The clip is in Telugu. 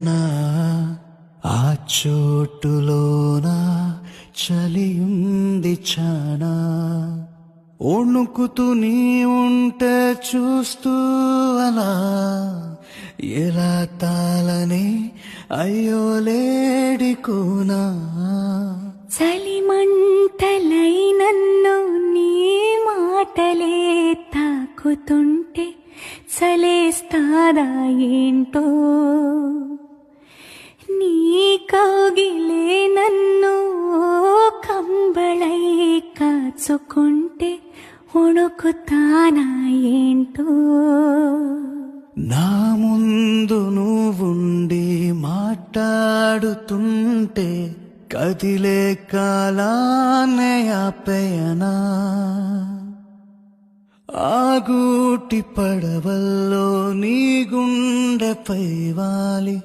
నా ఆ చోటులోన చలియుంది చానా వణుకుతూ నీ ఉంటే చూస్తూ అలా ఎలా తాళనే అయ్యో లేడికోనా చలిమంటలై నన్ను నీ మాటలే తాకుతుంటే చలేస్తాదా ఏంటో నీ కౌగిలే నన్ను కంబళై కాచుకుంటే వణుకుతానా ఏంటో నా ముందు నువ్వుండి మాట్లాడుతుంటే కదిలే కాలాన్నే ఆపేయనా ఆగూటి పడవల్లో నీ గుండెపై వాలి